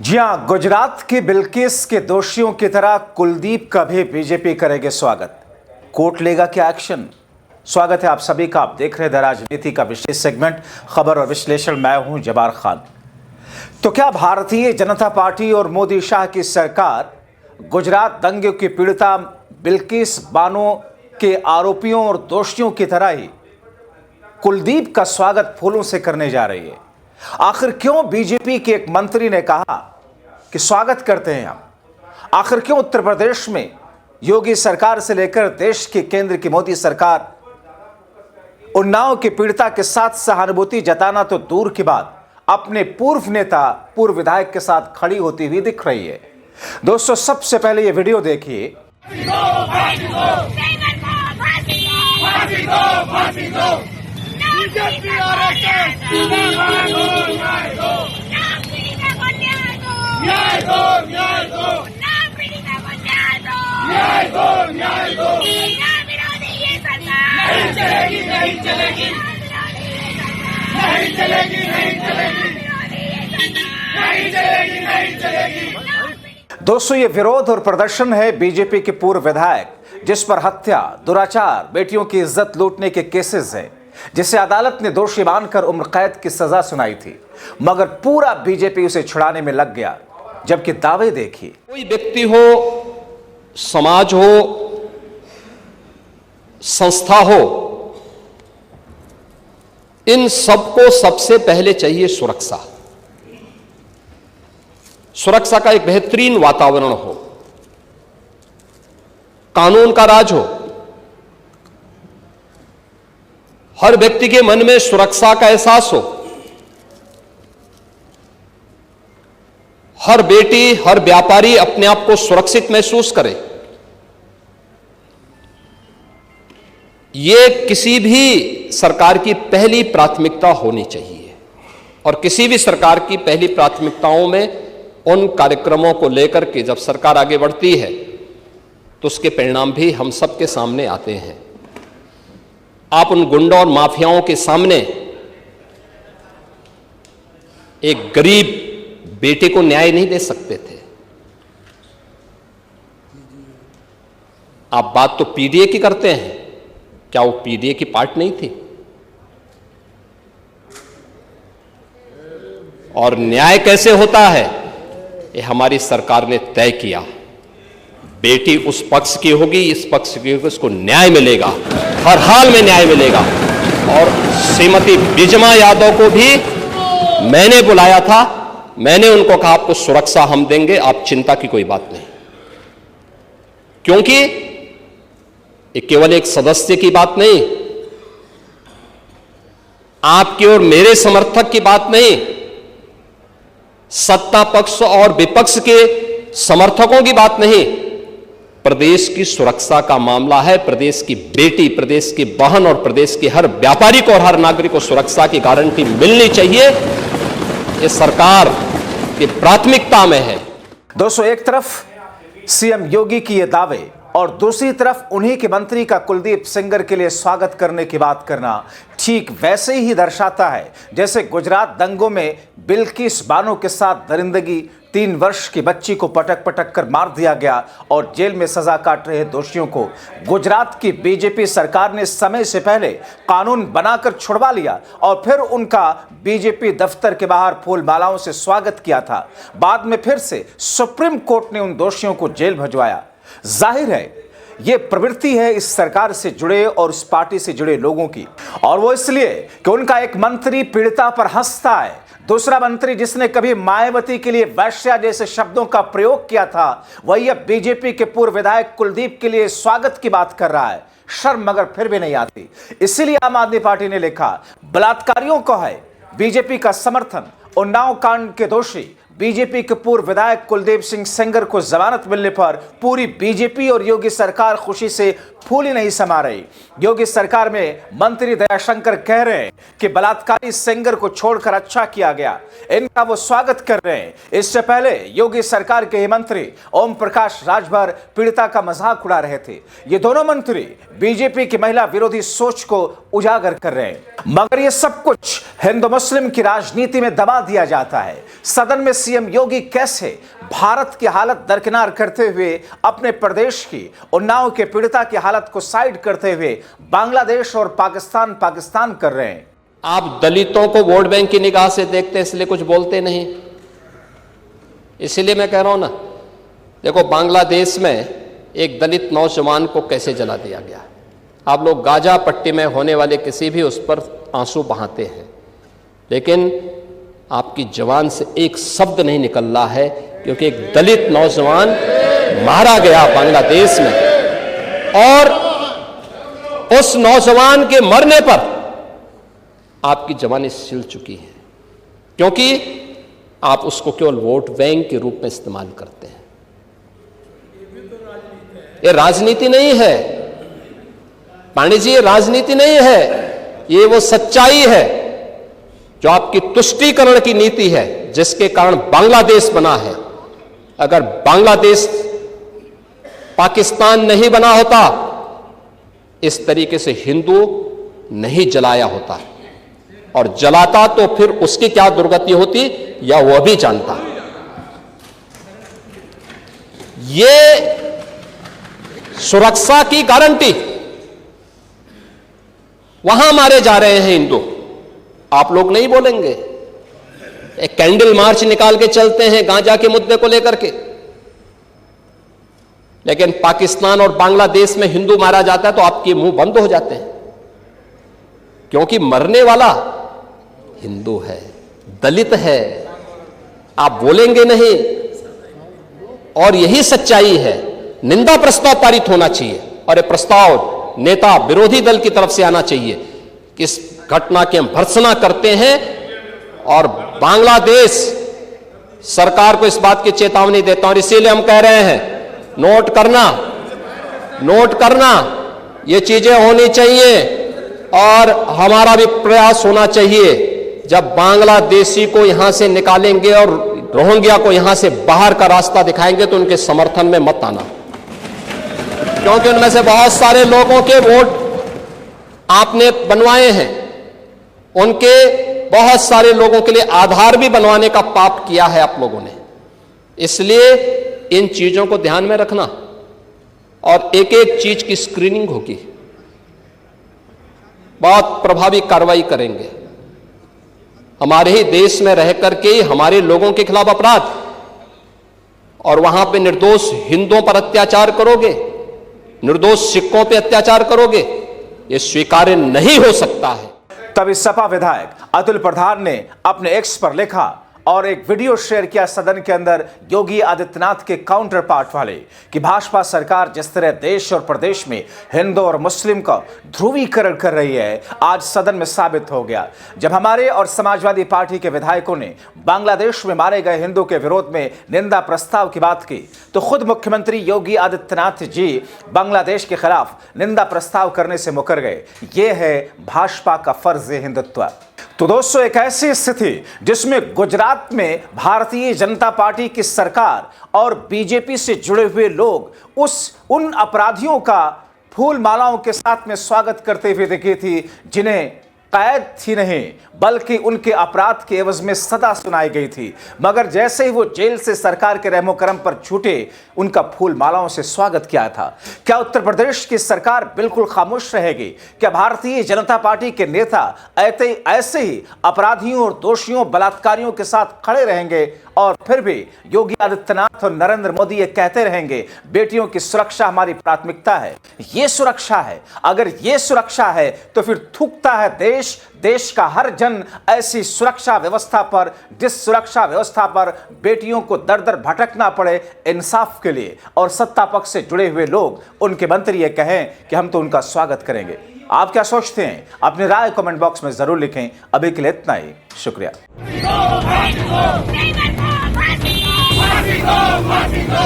जी हां, गुजरात के बिल्किस के दोषियों की तरह कुलदीप का भी बीजेपी करेगी स्वागत। कोर्ट लेगा क्या एक्शन? स्वागत है आप सभी का। आप देख रहे हैं द राजनीति का विशेष सेगमेंट खबर और विश्लेषण। मैं हूं जबार खान। तो क्या भारतीय जनता पार्टी और मोदी शाह की सरकार गुजरात दंगे की पीड़िता बिल्किस बानो के आरोपियों और दोषियों की तरह ही कुलदीप का स्वागत फूलों से करने जा रही है? आखिर क्यों बीजेपी के एक मंत्री ने कहा कि स्वागत करते हैं हम? आखिर क्यों उत्तर प्रदेश में योगी सरकार से लेकर देश के केंद्र की मोदी सरकार उन्नाव की पीड़िता के साथ सहानुभूति जताना तो दूर की बात, अपने पूर्व नेता पूर्व विधायक के साथ खड़ी होती हुई दिख रही है। दोस्तों, सबसे पहले ये वीडियो देखिए। दोस्तों, ये विरोध और प्रदर्शन है बीजेपी के पूर्व विधायक जिस पर हत्या, दुराचार, बेटियों की इज्जत लूटने के केसेस है, जिसे अदालत ने दोषी मानकर उम्र कैद की सजा सुनाई थी, मगर पूरा बीजेपी उसे छुड़ाने में लग गया। जबकि दावे देखिए। कोई व्यक्ति हो, समाज हो, संस्था हो, इन सबको सबसे पहले चाहिए सुरक्षा। सुरक्षा का एक बेहतरीन वातावरण हो, कानून का राज हो, हर व्यक्ति के मन में सुरक्षा का एहसास हो, हर बेटी, हर व्यापारी अपने आप को सुरक्षित महसूस करे। यह किसी भी सरकार की पहली प्राथमिकता होनी चाहिए और किसी भी सरकार की पहली प्राथमिकताओं में उन कार्यक्रमों को लेकर के जब सरकार आगे बढ़ती है तो उसके परिणाम भी हम सबके सामने आते हैं। आप उन गुंडों और माफियाओं के सामने एक गरीब बेटे को न्याय नहीं दे सकते थे। आप बात तो पीडीए की करते हैं, क्या वो पीडीए की पार्ट नहीं थी? और न्याय कैसे होता है ये हमारी सरकार ने तय किया। बेटी उस पक्ष की होगी, इस पक्ष की होगी, उसको न्याय मिलेगा, हर हाल में न्याय मिलेगा। और श्रीमती बिजमा यादव को भी मैंने बुलाया था, मैंने उनको कहा आपको सुरक्षा हम देंगे, आप चिंता की कोई बात नहीं। क्योंकि ये केवल एक सदस्य की बात नहीं, आपके और मेरे समर्थक की बात नहीं, सत्ता पक्ष और विपक्ष के समर्थकों की बात नहीं, प्रदेश की सुरक्षा का मामला है। प्रदेश की बेटी, प्रदेश की बहन और प्रदेश के हर व्यापारी को और हर नागरिक को सुरक्षा की गारंटी मिलनी चाहिए। ये सरकार की प्राथमिकता में है। दोस्तों, एक तरफ सीएम योगी की ये दावे और दूसरी तरफ उन्हीं के मंत्री का कुलदीप सेंगर के लिए स्वागत करने की बात करना ठीक वैसे ही दर्शाता है जैसे गुजरात दंगों में बिल्किस बानो के साथ दरिंदगी 3 वर्ष की बच्ची को पटक पटक कर मार दिया गया और जेल में सजा काट रहे दोषियों को गुजरात की बीजेपी सरकार ने समय से पहले कानून बनाकर छुड़वा लिया और फिर उनका बीजेपी दफ्तर के बाहर फूल मालाओं से स्वागत किया था। बाद में फिर से सुप्रीम कोर्ट ने उन दोषियों को जेल भिजवाया। जाहिर है यह प्रवृत्ति है इस सरकार से जुड़े और इस पार्टी से जुड़े लोगों की, और वो इसलिए कि उनका एक मंत्री पीड़िता पर हंसता है, दूसरा मंत्री जिसने कभी मायावती के लिए वैश्या जैसे शब्दों का प्रयोग किया था वही अब बीजेपी के पूर्व विधायक कुलदीप के लिए स्वागत की बात कर रहा है। शर्म मगर फिर भी नहीं आती। इसीलिए आम आदमी पार्टी ने लिखा, बलात्कारियों को है बीजेपी का समर्थन, उन्नाव कांड के दोषी बीजेपी के पूर्व विधायक कुलदीप सिंह सेंगर को जमानत मिलने पर पूरी बीजेपी और योगी सरकार खुशी से फूल ही नहीं समा रही। योगी सरकार में मंत्री दयाशंकर कह रहे हैं कि बलात्कारी सेंगर को छोड़कर अच्छा किया गया, इनका वो स्वागत कर रहे हैं। इससे पहले योगी सरकार के ही मंत्री ओम प्रकाश राजभर पीड़िता का मजाक उड़ा रहे थे। ये दोनों मंत्री बीजेपी की महिला विरोधी सोच को उजागर कर रहे हैं, मगर ये सब कुछ हिंदू मुस्लिम की राजनीति में दबा दिया जाता है। सदन में सीएम योगी कैसे भारत की हालत दरकिनार करते हुए अपने प्रदेश की उन्नाव के पीड़िता की हालत को साइड करते हुए बांग्लादेश और पाकिस्तान कर रहे हैं। आप दलितों को वोट बैंक की निगाह से देखते हैं, इसलिए कुछ बोलते नहीं। इसीलिए मैं कह रहा हूं ना, देखो बांग्लादेश में एक दलित नौजवान को कैसे जला दिया गया। आप लोग गाजा पट्टी में होने वाले किसी भी उस पर आंसू बहाते हैं, लेकिन आपकी जवान से एक शब्द नहीं निकल रहा है, क्योंकि एक दलित नौजवान मारा गया बांग्लादेश में, और उस नौजवान के मरने पर आपकी जवानी सिल चुकी है, क्योंकि आप उसको केवल वोट बैंक के रूप में इस्तेमाल करते हैं। ये राजनीति नहीं है पांडे जी, ये राजनीति नहीं है, ये वो सच्चाई है जो आपकी तुष्टीकरण की नीति है, जिसके कारण बांग्लादेश बना है। अगर बांग्लादेश पाकिस्तान नहीं बना होता, इस तरीके से हिंदू नहीं जलाया होता, और जलाता तो फिर उसकी क्या दुर्गति होती या वह भी जानता। ये सुरक्षा की गारंटी, वहां मारे जा रहे हैं हिंदू, आप लोग नहीं बोलेंगे। एक कैंडल मार्च निकाल के चलते हैं गांजा के मुद्दे को लेकर के, लेकिन पाकिस्तान और बांग्लादेश में हिंदू मारा जाता है तो आपके मुंह बंद हो जाते हैं, क्योंकि मरने वाला हिंदू है, दलित है, आप बोलेंगे नहीं। और यही सच्चाई है। निंदा प्रस्ताव पारित होना चाहिए, और यह प्रस्ताव नेता विरोधी दल की तरफ से आना चाहिए कि इस घटना की हम भर्त्सना करते हैं, और बांग्लादेश सरकार को इस बात की चेतावनी देता हूं। और इसीलिए हम कह रहे हैं, नोट करना, ये चीजें होनी चाहिए, और हमारा भी प्रयास होना चाहिए। जब बांग्लादेशी को यहां से निकालेंगे और रोहिंग्या को यहां से बाहर का रास्ता दिखाएंगे, तो उनके समर्थन में मत आना, क्योंकि उनमें से बहुत सारे लोगों के वोट आपने बनवाए हैं, उनके बहुत सारे लोगों के लिए आधार भी बनवाने का पाप किया है आप लोगों ने। इसलिए इन चीजों को ध्यान में रखना, और एक एक चीज की स्क्रीनिंग होगी, बहुत प्रभावी कार्रवाई करेंगे। हमारे ही देश में रह करके हमारे लोगों के खिलाफ अपराध, और वहां पे निर्दोष हिंदुओं पर अत्याचार करोगे, निर्दोष सिखों पे अत्याचार करोगे, यह स्वीकार्य नहीं हो सकता है। तभी सपा विधायक अतुल प्रधान ने अपने एक्स पर लिखा और एक वीडियो शेयर किया सदन के अंदर योगी आदित्यनाथ के काउंटर पार्ट वाले, कि भाजपा सरकार जिस तरह देश और प्रदेश में हिंदू और मुस्लिम का ध्रुवीकरण कर रही है, आज सदन में साबित हो गया। जब हमारे और समाजवादी पार्टी के विधायकों ने बांग्लादेश में मारे गए हिंदू के विरोध में निंदा प्रस्ताव की बात की, तो खुद मुख्यमंत्री योगी आदित्यनाथ जी बांग्लादेश के खिलाफ निंदा प्रस्ताव करने से मुकर गए। ये है भाजपा का फर्ज हिंदुत्व। तो दोस्तों, एक ऐसी स्थिति जिसमें गुजरात में भारतीय जनता पार्टी की सरकार और बीजेपी से जुड़े हुए लोग उन अपराधियों का फूल मालाओं के साथ में स्वागत करते हुए दिखे थी, जिन्हें कैद थी नहीं बल्कि उनके अपराध के एवज में सजा सुनाई गई थी। मगर जैसे ही वो जेल से सरकार के रहमो करम पर छूटे, उनका फूल मालाओं से स्वागत किया था। क्या उत्तर प्रदेश की सरकार बिल्कुल खामोश रहेगी? क्या भारतीय जनता पार्टी के नेता ऐसे ही अपराधियों और दोषियों बलात्कारियों के साथ खड़े रहेंगे, और फिर भी योगी आदित्यनाथ और नरेंद्र मोदी ये कहते रहेंगे बेटियों की सुरक्षा हमारी प्राथमिकता है? ये सुरक्षा है। अगर ये सुरक्षा है तो फिर थूकता है देश का हर जन ऐसी सुरक्षा व्यवस्था पर, जिस सुरक्षा व्यवस्था पर बेटियों को दर दर भटकना पड़े इंसाफ के लिए, और सत्ता पक्ष से जुड़े हुए लोग, उनके मंत्री ये कहें कि हम तो उनका स्वागत करेंगे। आप क्या सोचते हैं? अपनी राय कमेंट बॉक्स में जरूर लिखें। अभी के लिए इतना ही, शुक्रिया। फांसी दो